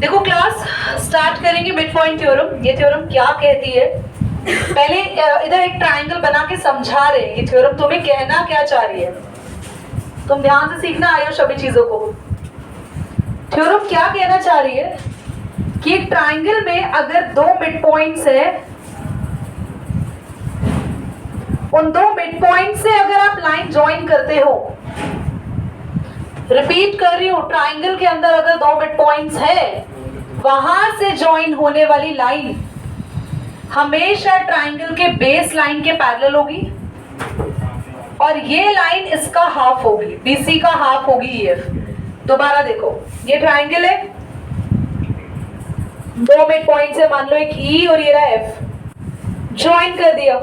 देखो class start करेंगे mid point theorem. ये थ्योरम क्या कहती है, पहले इधर एक ट्रायंगल बना के समझा रहे हैं ये थ्योरम तुम्हें कहना क्या चाह रही है। तुम ध्यान से सीखना आयो सभी चीजों को। थ्योरम क्या कहना चाह रही है कि एक ट्रायंगल में अगर दो मिड पॉइंट्स है, उन दो मिड पॉइंट से अगर आप लाइन ज्वाइन करते हो, रिपीट कर रही हूं, ट्रायंगल के अंदर अगर दो मिड पॉइंट्स है, वहां से ज्वाइन होने वाली लाइन हमेशा ट्रायंगल के बेस लाइन के पैरेलल होगी और ये लाइन इसका हाफ होगी, बीसी का हाफ होगी ईएफ। दोबारा देखो, ये ट्रायंगल है, दो मिड पॉइंट है, मान लो एक ई और ये रहा एफ, ज्वाइन कर दिया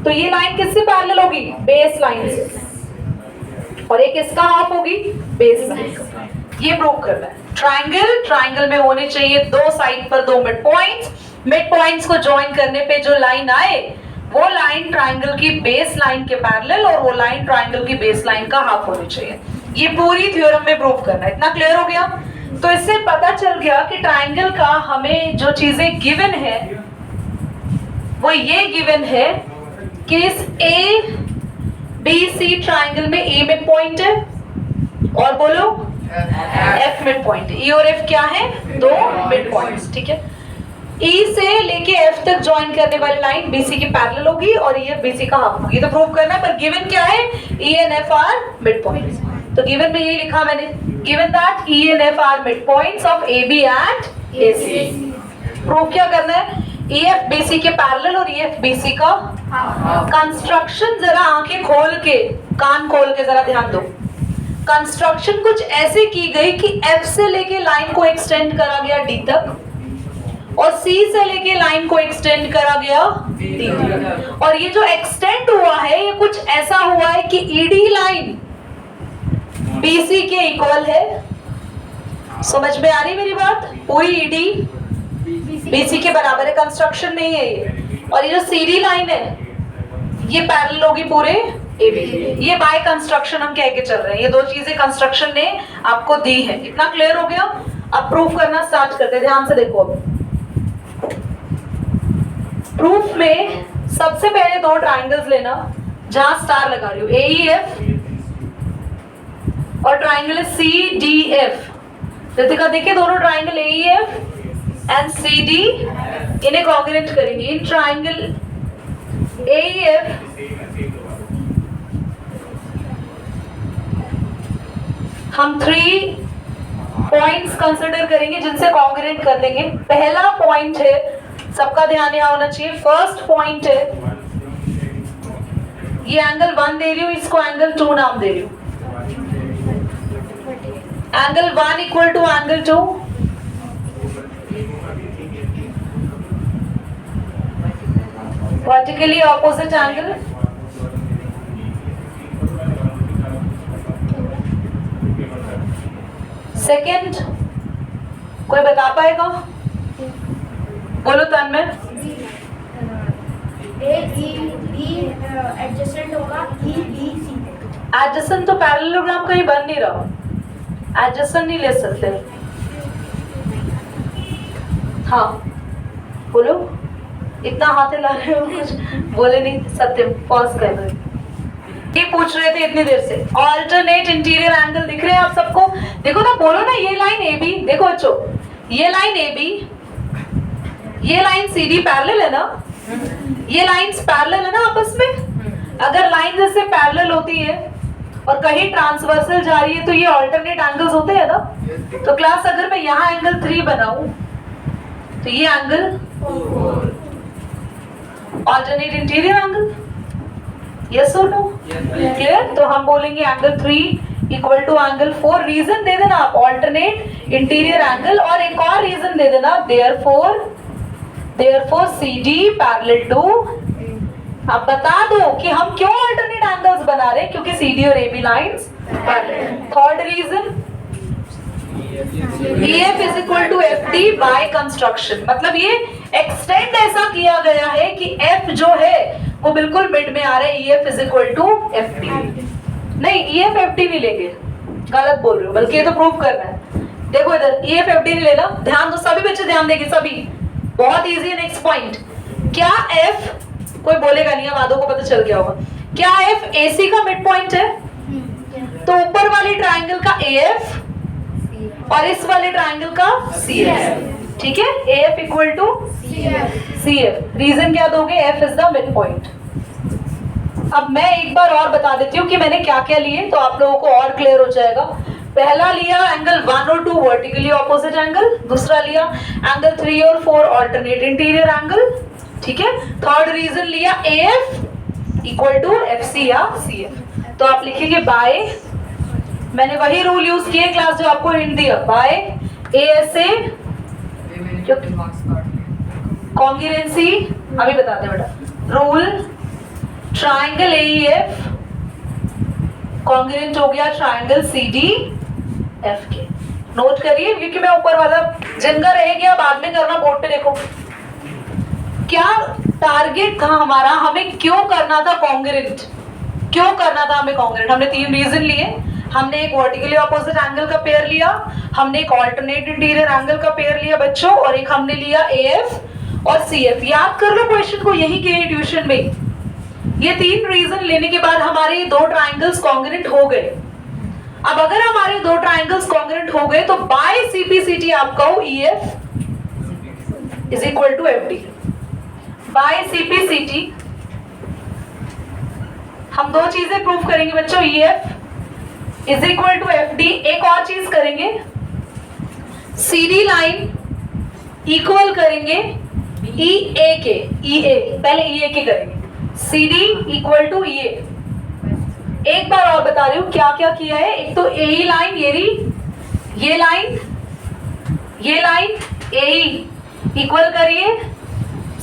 तो ये लाइन किससे पैरेलल होगी? बेस लाइन से, और एक इसका हाफ होगी बेस लाइन। ये प्रूव करना है। ट्रायंगल में होने चाहिए दो साइड पर दो मिड पॉइंट्स को ज्वाइन करने पे जो लाइन आए वो लाइन ट्रायंगल की बेस लाइन के पैरेलल और वो लाइन ट्रायंगल की बेस लाइन का हाफ होनी चाहिए। ये पूरी थ्योरम में प्रूव करना है। इतना क्लियर हो गया? तो इससे पता चल गया कि ट्रायंगल का हमें जो चीजें गिवन है वो ये गिवन है कि इस ए बी सी ट्रायंगल में ए मिड पॉइंट है और बोलो एफ मिड पॉइंट है। ई और एफ क्या है? दो मिड पॉइंट्स, ठीक है। ई से लेके एफ तक ज्वाइन करने वाली लाइन बीसी की पैरेलल होगी और ई एफ बीसी का हाफ होगी। तो प्रूव करना है, पर गिवन क्या है? E and F are mid points. तो गिवन में यही लिखा मैंने, given that E and F are mid points of A B and A C. Prove क्या करना है? ई एफ बीसी के पैरेलल और ई एफ बीसी का कंस्ट्रक्शन। जरा आंखें खोल के, कान खोल के जरा ध्यान दो। कंस्ट्रक्शन कुछ ऐसे की गई कि एफ से लेके लाइन को एक्सटेंड करा गया डी तक और सी से लेके लाइन को एक्सटेंड करा गया डी तक। और ये जो एक्सटेंड हुआ है ये कुछ ऐसा हुआ है कि ईडी लाइन बीसी के इक्वल है। समझ में आ रही मेरी बात? पूरी ईडी बीसी के बराबर है, कंस्ट्रक्शन नहीं है ये। और ये जो सीडी लाइन है ये पैरेलल होगी पूरे एबी। ये बाय कंस्ट्रक्शन हम कह के चल रहे हैं, ये दो चीजें कंस्ट्रक्शन ने आपको दी है। इतना क्लियर हो गया? अब प्रूफ करना स्टार्ट करते हैं। ध्यान से देखो, अब प्रूफ में सबसे पहले दो ट्रायंगल्स लेना जहां स्टार लगा रही हूं, एईएफ और triangle C D F. Ritika देखिए, दोनों triangle AEF and C D, इन्हें कॉन्ग्रुएंट करेंगे। इन ट्रायंगल एईएफ हम 3 पॉइंट्स कंसिडर करेंगे जिनसे कॉन्ग्रुएंट कर देंगे। पहला पॉइंट है, सबका ध्यान यहां होना चाहिए, फर्स्ट पॉइंट है ये एंगल 1 दे रही हूं, इसको एंगल 2 नाम दे रही हूं। Angle 1 equal to angle 2, vertically opposite angle. Second कोई बता पाएगा? बोलो तन्मय। एडजस्टेंट होगा ई बी सी। एडजस्टेंट तो पैरेललोग्राम कहीं बन नहीं रहा, एडजस्टेंट नहीं ले सकते। हाँ बोलो, इतना हाथ हिला रहे हो, कुछ बोले नहीं। सत्यम पॉज कर रहे, ये पूछ रहे थे इतनी देर से। ऑल्टरनेट इंटीरियर एंगल दिख रहे हैं आप सबको? देखो ना, बोलो ना, ये लाइन ए बी, देखो बच्चों, ये लाइन ए बी, ये लाइन सी डी पैरेलल है ना, ये लाइंस पैरेलल है ना आपस में। अगर लाइन जैसे पैरेलल होती है और कहीं ट्रांसवर्सल जा रही है तो ये ऑल्टरनेट एंगल्स होते हैं ना। तो क्लास अगर मैं यहाँ एंगल 3 बनाऊं तो ये angle alternate interior angle, yes और नो? क्लियर? तो हम बोलेंगे angle 3 equal to angle 4। Reason दे देना आप, ऑल्टरनेट इंटीरियर एंगल। और एक और रीजन दे देना, देयरफॉर CD पैरेलल टू। अब बता दो कि हम क्यों ऑल्टरनेट एंगल्स बना रहे हैं, क्योंकि CD और AB lines parallel. Third reason, EF is equal to FD by construction। मतलब ये एक्सटेंड ऐसा किया गया है कि F जो है वो बिल्कुल मिड में आ रहा है। EF is equal to FD। नहीं, EF FD नहीं लेंगे, गलत बोल रहे हो, बल्कि ये तो प्रूव करना है। देखो इधर EFFD नहीं लेना, ध्यान दो सभी बच्चे, ध्यान देंगे सभी, बहुत इजी है। नेक्स्ट पॉइंट, क्या F, कोई बोलेगा नहीं, अब आधों को पता चल गया होगा, क्या F AC का मिड पॉइंट है? तो ऊपर वाले ट्राइंगल का AF और इस वाले ट्राइंगल का CF, ठीक है, AF equal to CF। Reason क्या दोगे? F is the mid point. अब मैं एक बार और बता देती हूँ कि मैंने क्या क्या लिए, तो आप लोगों को और क्लियर हो जाएगा। पहला लिया एंगल 1 और 2 वर्टिकली ऑपोजिट एंगल, दूसरा लिया एंगल 3 और 4 ऑल्टरनेट इंटीरियर एंगल, ठीक है। थर्ड रीजन लिया AF इक्वल टू FC या CF। तो आप लिखेंगे बाय, मैंने वही रूल यूज किए क्लास जो आपको हिंट दिया, बाय ASA कॉन्ग्रुएंसी, अभी बताते हैं बेटा, रूल ट्राइंगल AEF कॉन्ग्रुएंट हो गया ट्राइंगल CDF के। नोट करिए क्योंकि मैं ऊपर वाला जिनका रह गया बाद में करना, बोर्ड पे देखो। क्या टारगेट था हमारा, हमें क्यों करना था कॉन्ग्रुएंट, क्यों करना था हमें कॉन्ग्रुएंट? हमने 3 रीजन लिए, हमने एक वर्टिकली ऑपोजिट एंगल का पेयर लिया, हमने एक ऑल्टरनेट इंटीरियर एंगल का पेयर लिया बच्चों, और एक हमने लिया AF और CF। याद कर लो क्वेश्चन को, यही के ट्यूशन में। ये 3 रीजन लेने के बाद हमारे 2 ट्राइंगल्स कॉन्ग्रुएंट हो गए। अब अगर हमारे 2 ट्राइंगल्स कॉन्ग्रुएंट हो गए तो बाय CPCT आपका हो EF is equal to FD। By CPCT हम 2 चीजें प्रूव करेंगे बच्चों, EF is equal to FD। एक और चीज करेंगे, CD लाइन इक्वल करेंगे EA के, EA पहले EA के करेंगे, CD इक्वल टू EA। एक बार और बता रही हूं क्या क्या किया है। एक तो AE लाइन, ये लाइन AE इक्वल करिए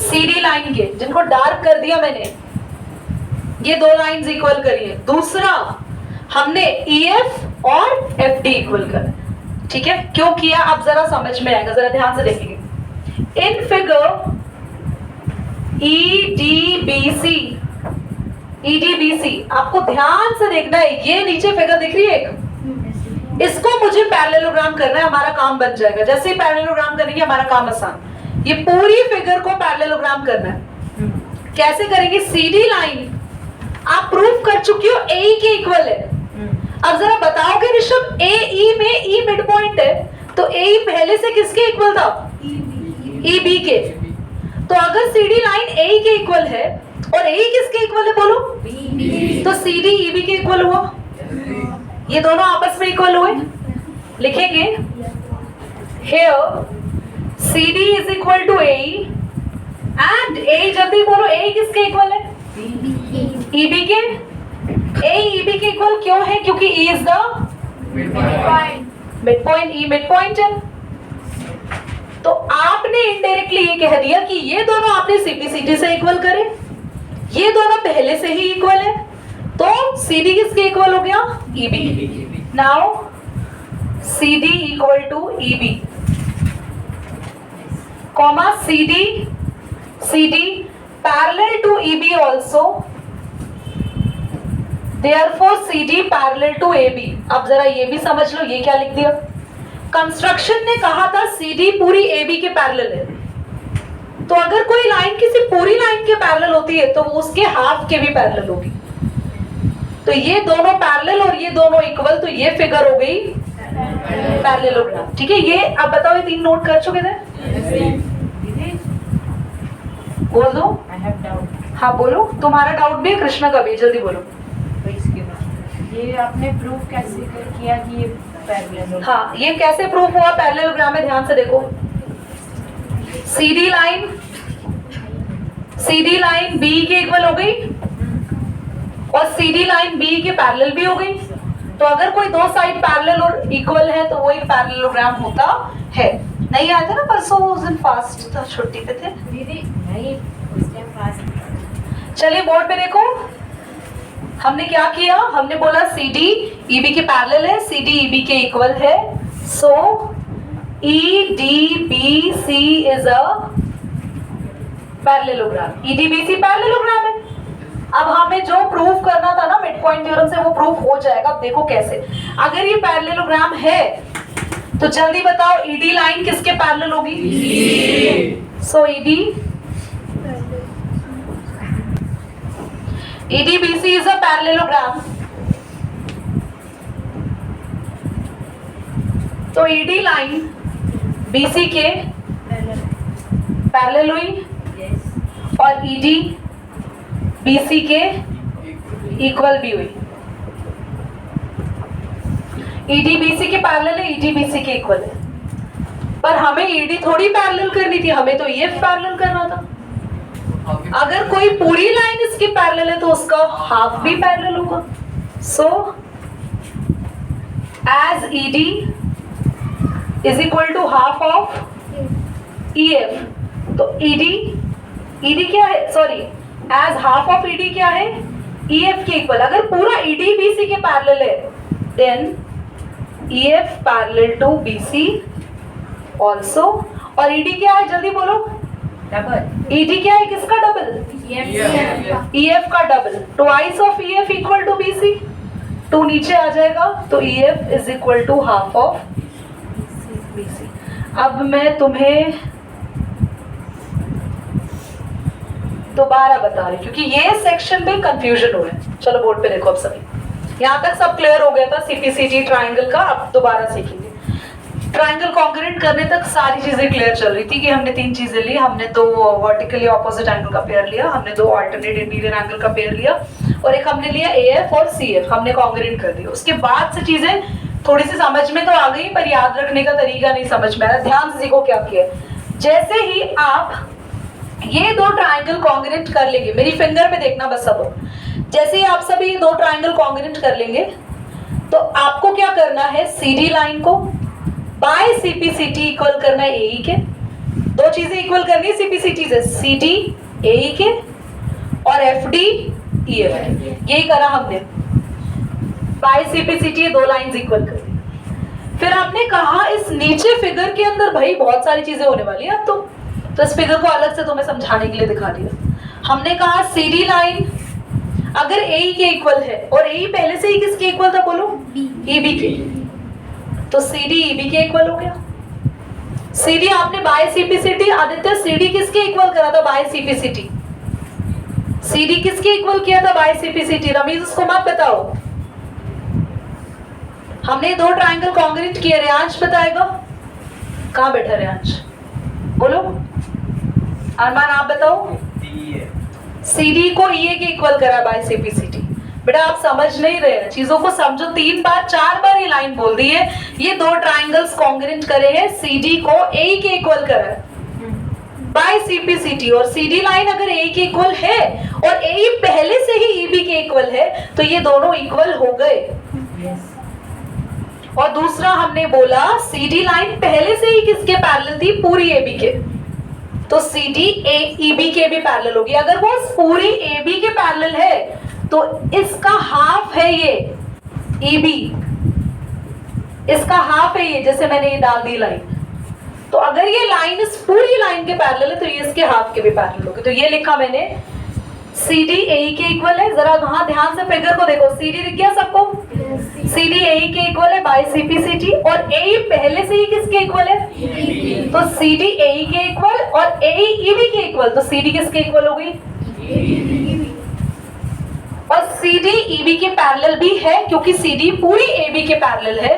CD लाइन के, जिनको डार्क कर दिया मैंने, ये 2 लाइंस इक्वल करिए। दूसरा हमने EF और FD इक्वल कर, ठीक है। क्यों किया अब जरा समझ में आएगा, जरा ध्यान से देखेंगे। इन फिगर EDBC आपको ध्यान से देखना है, ये नीचे फिगर दिख रही है एक, इसको मुझे पैरेललोग्राम करना है, हमारा काम बन जाएगा। जैसे ही पैरेललोग्राम करेंगे हमारा काम आसान। ये पूरी फिगर को पैरेललोग्राम करना है। कैसे करेंगे? CD लाइन आप प्रूफ कर चुकी हो AE के इक्वल है। अब जरा बताओगे ऋषभ, AE में E मिड पॉइंट है, तो AE पहले से किसके इक्वल था? EB के। तो अगर CD लाइन AE के इक्वल है और AE किसके इक्वल है बोलो? तो CD EB के इक्वल हुआ, ये दोनों आपस में इक्वल हुए। लिखेंगे here CD is equal to AE and AE, जल्दी बोलो, AE किसके इक्वल है? EB के। AE EB के इक्वल क्यों है? क्योंकि E is the mid point, E mid point है। तो आपने इनडायरेक्टली ये कह दिया कि ये दोनों आपने CPCT से इक्वल करे, ये दोनों पहले से ही इक्वल है, तो CD किसके इक्वल हो गया? EB। Now CD equal to EB comma CD parallel to EB also, therefore CD parallel to AB। अब जरा ये भी समझ लो, ये क्या लिख दिया? कंस्ट्रक्शन ने कहा था CD पूरी AB के पैरेलल है, तो अगर कोई लाइन किसी पूरी लाइन के पैरेलल होती है तो वो उसके हाफ के भी पैरेलल होगी। तो ये दोनों पैरेलल और ये दोनों इक्वल, तो ये फिगर हो गई पैरेललोग्राम, ठीक है। ये अब बताओ, ये 3 नोट कर चुके थे? बोल दो। हाँ बोलो, तुम्हारा डाउट भी है, कृष्णा का भी, जल्दी बोलो। ये आपने प्रूफ कैसे किया कि ये पैरेलल? हाँ, ये कैसे प्रूफ हुआ पैरेललोग्राम में? ध्यान से देखो, CD लाइन B के इक्वल हो गई और CD लाइन B के पैरेलल भी हो गई। तो अगर कोई 2 साइड पैरेलल और इक्वल है तो वो एक पैरेललोग्राम होता है। नहीं आया था ना परसों, उस दिन फास्ट था, छुट्टी पे थे दीदी, नहीं उस टाइम फास्ट। चलिए बोर्ड पे देखो, हमने क्या किया? हमने बोला CD EB के पैरेलल है, CD EB के इक्वल है, सो EDBC is a parallelogram. EDBC parallelogram है। अब हमें जो प्रूफ करना था ना मिड पॉइंट थ्योरम से, वो प्रूफ हो जाएगा। अब देखो कैसे, अगर ये पैरेललोग्राम है तो जल्दी बताओ ईडी लाइन किसके पैरेलल होगी? So ED BC is a parallelogram. तो ईडी लाइन BC के पैरेलल हुई और ईडी BC के इक्वल भी हुई। ईडी BC के पैरेलल है, ईडी BC के इक्वल है, पर हमें ईडी थोड़ी पैरेलल करनी थी, हमें तो EF पैरेलल करना था। अगर कोई पूरी लाइन इसकी पैरेलल है तो उसका हाफ भी पैरेलल होगा। So as ED is equal to half of EF, तो ईडी क्या है, sorry as half of ED क्या है, EF के इक्वल। अगर पूरा ईडी BC के पैरेलल है then EF parallel to BC also. और ईडी क्या है, जल्दी बोलो, डबल। ईडी क्या है, किसका डबल? EF का double. Twice of EF equal to BC, 2 नीचे आ जाएगा तो EF is equal to half of BC। अब मैं तुम्हें दोबारा बता रही हूँ क्योंकि ये सेक्शन पे कंफ्यूजन हो रहा है। चलो बोर्ड पे देखो, अब सभी यहाँ तक सब क्लियर हो गया था CPCT ट्राइंगल का। अब दोबारा सीखेंगे। ट्राइंगल कॉन्ग्रुएंट करने तक सारी चीजें क्लियर चल रही थी कि हमने 3 चीजें ली। हमने 2 वर्टिकली ऑपोजिट एंगल का पेयर लिया, हमने 2 अल्टरनेट इंटीरियर एंगल का पेयर लिया और एक हमने लिया AF और CF, हमने कॉन्ग्रुएंट कर दिया। उसके बाद से चीजें थोड़ी सी समझ में तो आ गई, पर याद रखने का तरीका नहीं समझ में आया। ध्यान से सीखो क्या किया। जैसे ही आप ये 2 ट्राइंगल कॉन्ग्रुएंट कर लेंगे, मेरी फिंगर में देखना बस सब, जैसे ही आप सभी 2 ट्राइंगल कॉन्ग्रुएंट कर लेंगे तो आपको क्या करना है, CD लाइन को बाय CPCT इक्वल करना है AE के। 2 चीजें इक्वल करनी है CPCT से, CD AE के और FD EF के। यही करा हमने, बाय CPCT 2 लाइंस इक्वल कर दी। फिर आपने कहा इस नीचे फिगर के अंदर भाई बहुत सारी चीजें होने वाली है। अब तो इस फिगर को अलग से तुम्हें समझाने के लिए दिखा दिया। हमने कहा CD लाइन अगर AE के इक्वल है और AE पहले से ही किसके इक्वल था, बोलो? EB के, तो CD EB के इक्वल हो गया। CD आपने बाय CPCT, आदित्य CD किसके इक्वल करा था, बाय CPCT? CD किसके इक्वल किया था बाय CPCT? रमीज उसको मत बताओ। हमने 2 ट्राइंगल कॉन्ग्रुएंट किए। रेयांश बताएगा, कहाँ बैठा रेयांश, बोलो। अरमान आप बताओ। CD को EA के इक्वल करा बाय CPCT। बेटा आप समझ नहीं रहे हैं, चीजों को समझो। 3 बार 4 बार ये लाइन बोल दी है। ये 2 ट्राइंगल्स कॉन्ग्रुएंट करे हैं, CD को AE के इक्वल करा है बाय CPCT। और CD लाइन अगर AE के इक्वल है और AE पहले से ही EB के इक्वल है तो ये दोनों इक्वल हो गए। और दूसरा हमने बोला CD लाइन पहले से ही किसके पैरेलल थी, पूरी AB के, तो CD EB के भी पैरेलल होगी। अगर वो पूरी AB के पैरेलल है तो इसका हाफ है ये EB, इसका हाफ है ये, जैसे मैंने ये डाल दी लाइन। तो अगर ये लाइन इस पूरी लाइन के पैरेलल है तो ये इसके हाफ के भी पैरेलल होगी। तो ये लिखा मैंने CD AE के इक्वल है। जरा वहां ध्यान से फिगर को देखो, CD दिख गया सबको? CD AE के इक्वल है बाय CPCT और AE पहले से ही किसके इक्वल है, तो CD AE के इक्वल और AE EB के इक्वल, तो CD किसके इक्वल हो गई, और CD EB के पैरेलल भी है क्योंकि CD पूरी AB के पैरेलल है।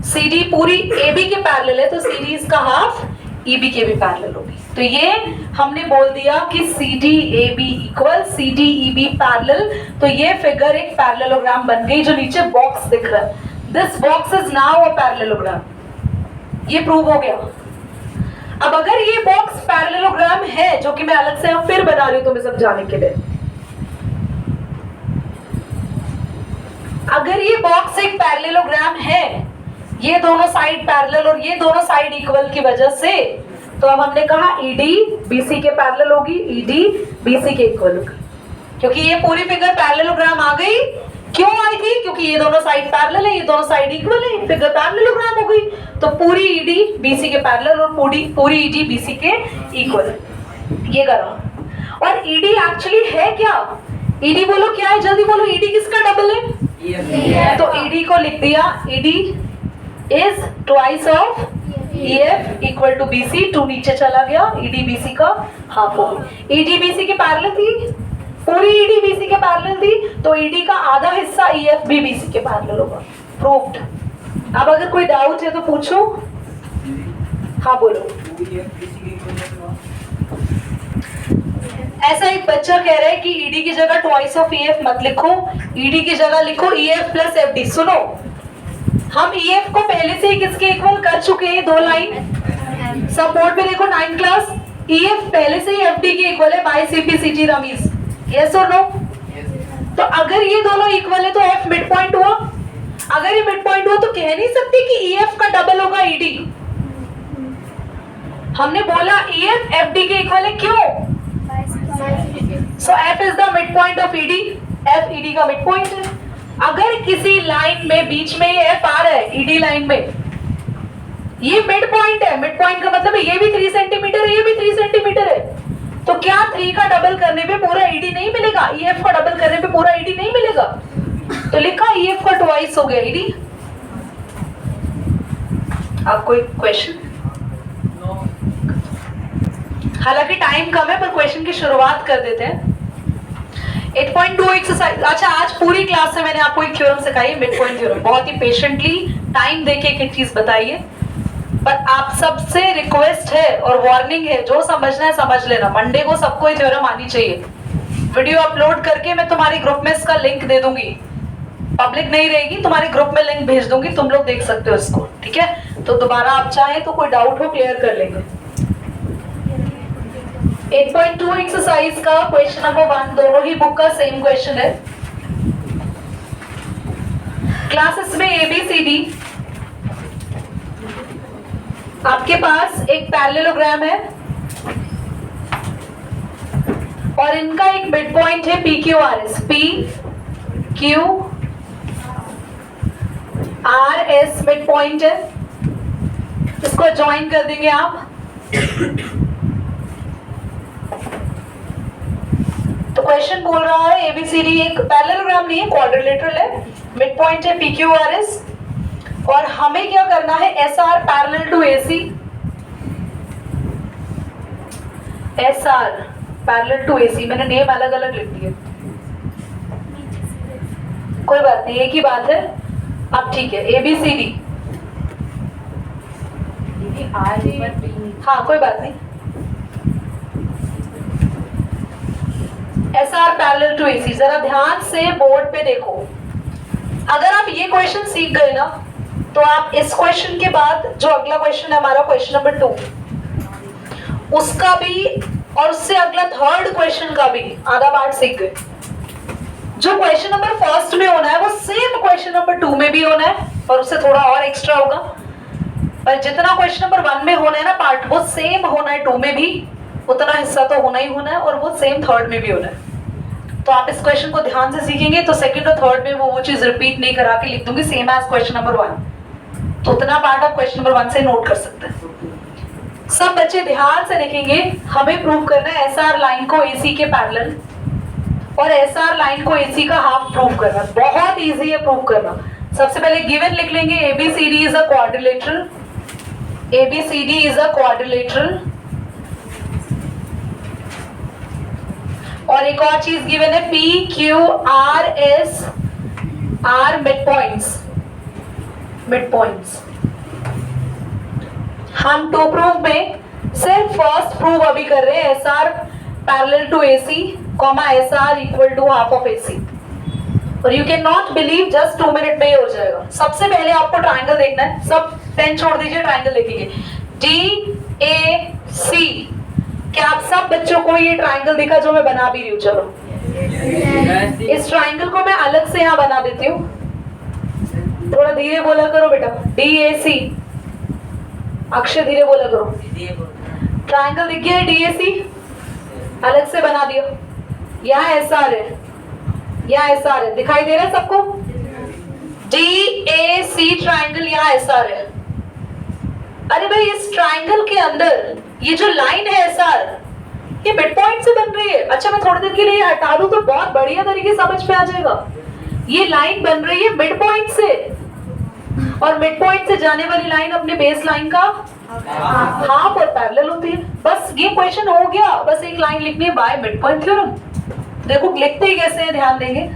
CD पूरी AB के पैरेलल है तो CD इसका हाफ EB के भी पैरेलल होगी। तो ये हमने बोल दिया कि CD AB equal CD EB parallel. तो ये फिगर एक पैरेललोग्राम बन गई। जो नीचे बॉक्स दिख रहा है, this box is now a parallelogram. ये प्रूव हो गया। अब अगर ये बॉक्स पैरेललोग्राम है, जो कि मैं अलग से अब फिर बना रही हूं तुम्हें समझाने के लिए, अगर ये बॉक्स एक पैरेललोग्राम है, ये दोनों साइड पैरेलल और ये दोनों साइड इक्वल की वजह से, तो अब हमने कहा ED BC के पैरेलल होगी, ED BC के इक्वल होगी, क्योंकि ये पूरी फिगर पैरेललोग्राम आ गई। क्यों आई थी, क्योंकि ये दोनों साइड पैरेलल है, ये दोनों साइड इक्वल है, फिगर पैरेललोग्राम हो गई। तो पूरी ED BC के पैरेलल और पूरी ED BC के इक्वल, ये करो। और ED एक्चुअली है क्या, ED बोलो क्या है, जल्दी बोलो। ED किसका डबल है, तो ED को लिख दिया ED is twice of EF equal to BC, 2 नीचे चला गया, ED BC का हाफ हो गई। ED BC के पैरेलल थी, पूरी ED BC के पैरेलल थी, तो ED का आधा हिस्सा EF भी BC के पैरेलल होगा। प्रूव्ड। अब अगर कोई डाउट है तो पूछो। हाँ बोलो। ऐसा एक बच्चा कह रहा है कि ED की जगह ट्वाइस ऑफ EF मत लिखो, ED की जगह लिखो EF प्लस FD। सुनो, हम EF को पहले से ही किसके इक्वल कर चुके हैं, 2 लाइन। सब बोर्ड पे देखो 9 क्लास, EF पहले से ही FD के इक्वल है बाय CP/CT रमीज। यस और नो? तो अगर ये दोनों इक्वल है तो F मिड पॉइंट हुआ। अगर ये मिड पॉइंट हुआ तो कह नहीं सकते कि EF का डबल होगा ED। हमने बोला EF FD के इक्वल है, क्यों? So F is the midpoint of ED, F ED का midpoint है। अगर किसी लाइन में बीच में ये F आ रहा है ED लाइन में, ये मिड पॉइंट है। मिड पॉइंट का मतलब है ये भी 3 सेंटीमीटर है, ये भी 3 सेंटीमीटर है, तो क्या 3 का डबल करने पे पूरा ED नहीं मिलेगा? EF का डबल करने पे पूरा ED नहीं मिलेगा, तो लिखा EF का ट्वाइस हो गया ED। आप कोई क्वेश्चन? हालांकि टाइम कम है पर क्वेश्चन की शुरुआत कर देते हैं। 8.2 एक्सरसाइज। अच्छा, आज पूरी क्लास से मैंने आपको एक थ्योरम सिखाई है, मिड पॉइंट थ्योरम। बहुत ही पेशेंटली टाइम देके एक चीज बताइए, पर आप सबसे रिक्वेस्ट है और वार्निंग है, जो समझना है समझ लेना। मंडे को सबको ये थ्योरम आनी चाहिए। वीडियो अपलोड करके मैं तुम्हारे ग्रुप में इसका लिंक दे दूंगी, पब्लिक नहीं रहेगी, तुम्हारे ग्रुप में लिंक भेज दूंगी, तुम लोग देख सकते हो इसको, ठीक है? तो दोबारा आप चाहे तो कोई डाउट हो क्लियर कर लेंगे। 8.2 एक्सरसाइज का क्वेश्चन नंबर 1, दोनों ही बुक का सेम क्वेश्चन है। क्लासेस में ABCD, आपके पास एक पैरेललोग्राम है और इनका एक मिड पॉइंट है PQRS। PQRS मिड पॉइंट है, इसको ज्वाइन कर देंगे आप। तो क्वेश्चन बोल रहा है ABCD एक पैरेललोग्राम नहीं है, क्वाड्रिलेटरल है, मिड पॉइंट है PQRS, और हमें क्या करना है, SR parallel to AC। SR parallel to AC, मैंने नेम अलग अलग लिख दिए, कोई बात नहीं, एक ही बात है। अब ठीक है, ABCD, हाँ कोई बात नहीं। SR पैरेलल टू AC, जरा ध्यान से बोर्ड पे देखो। अगर आप ये क्वेश्चन सीख गए ना, तो आप इस क्वेश्चन के बाद जो अगला क्वेश्चन है हमारा क्वेश्चन नंबर 2, उसका भी और उससे अगला थर्ड क्वेश्चन का भी आधा पार्ट सीख गए। जो क्वेश्चन नंबर फर्स्ट में होना है वो सेम क्वेश्चन नंबर 2 में भी होना है, और उससे थोड़ा और एक्स्ट्रा होगा। पर जितना क्वेश्चन नंबर 1 में होना है ना पार्ट, वो सेम होना है 2 में भी, उतना हिस्सा तो होना ही होना है, और वो सेम थर्ड में भी होना है। तो आप इस क्वेश्चन को ध्यान से सीखेंगे तो सेकंड और थर्ड में वो चीज रिपीट नहीं करा के लिख दूंगी सेम एज क्वेश्चन नंबर 1, तो उतना पार्ट आप क्वेश्चन नंबर 1 से नोट कर सकते हैं। सब बच्चे ध्यान से देखेंगे। हमें प्रूव करना है SR लाइन को AC के पैरेलल और SR लाइन को AC का हाफ प्रूव करना। बहुत इजी है प्रूव करना। सबसे पहले गिवन लिख लेंगे, ABCD is a quadrilateral, ABCD is a quadrilateral. और एक और चीज गिवन है, PQRS आर मिड पॉइंट्स। हम 2 प्रूफ में सिर्फ फर्स्ट प्रूफ अभी कर रहे हैं, SR parallel to AC, SR equal to half of AC। और you can not believe, just 2 minute में ही हो जाएगा। सबसे पहले आपको ट्राइंगल देखना है, सब पेन छोड़ दीजिए, ट्राइंगल देखेंगे। DAC, क्या आप सब बच्चों को ये ट्राइंगल दिखा जो मैं बना भी रही हूँ? चलो इस ट्राइंगल को मैं अलग से यहाँ बना देती हूँ, थोड़ा धीरे बोला करो बेटा। DAC, अक्षय धीरे बोला करो। ट्राइंगल दिख गया है DAC, अलग से बना दिया। यहाँ SR है, यहाँ SR है, दिखाई दे रहा है सबको? DAC ट्राइंगल, यहाँ SR है। अरे भाई, इस ट्राइंगल के अंदर ये जो लाइन है SR, ये मिड पॉइंट से बन रही है। अच्छा, मैं थोड़ी देर के लिए हटा दूं तो बहुत बढ़िया तरीके समझ में आ जाएगा। ये लाइन बन रही है मिड पॉइंट से, और मिड पॉइंट से जाने वाली लाइन अपने बेस लाइन का हाफ और पैरेलल होती है। बस ये क्वेश्चन हो गया, बस एक लाइन लिखनी है बाय मिड पॉइंट थ्योरम। देखो लिखते ही कैसे हैं, ध्यान देंगे।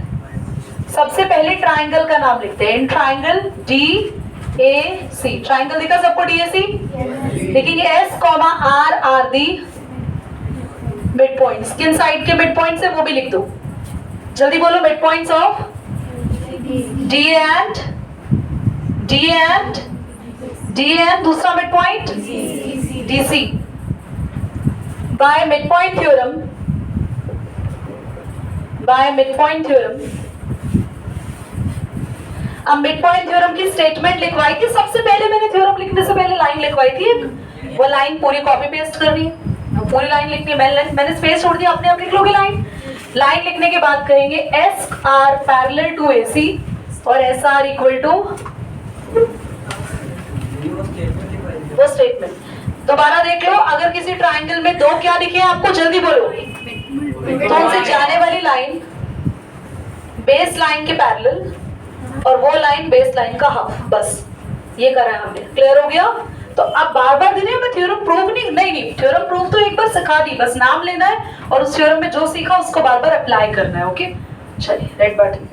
सबसे पहले ट्राइंगल का नाम लिखते हैं, ट्राइंगल DAC। ट्राइंगल दिखा सबको DAC? लिखेंगे S, R are the midpoints. किन साइड के मिड पॉइंट्स है वो भी लिख दो, जल्दी बोलो। Mid points of D and दूसरा midpoint DC। By midpoint theorem, अब मिड पॉइंट थ्योरम की स्टेटमेंट लिखवाई थी सबसे पहले मैंने, थ्योरम लिखने से पहले लाइन लिखवाई थी एक। वो लाइन पूरी कॉपी पेस्ट करनी है, पूरी लाइन लिखनी है। मैंने स्पेस छोड़ दिया, अपने आप लिख लोगे लाइन। लाइन लिखने के बाद कहेंगे SR पैरेलल टू AC और SR इक्वल टू वो स्टेटमेंट। दोबारा देख लो, अगर किसी ट्राइंगल में दो क्या लिखे हैं आपको, जल्दी बोलो। तो उनसे जाने वाली लाइन बेस लाइन के पैरेलल और वो लाइन बेस लाइन का हाफ, बस ये करा है हमने। क्लियर हो गया? तो अब बार बार देने मैं थ्योरम प्रूव नहीं, थ्योरम प्रूव तो एक बार सिखा दी, बस नाम लेना है और उस थ्योरम में जो सीखा उसको बार बार अप्लाई करना है। ओके, चलिए रेड बटन।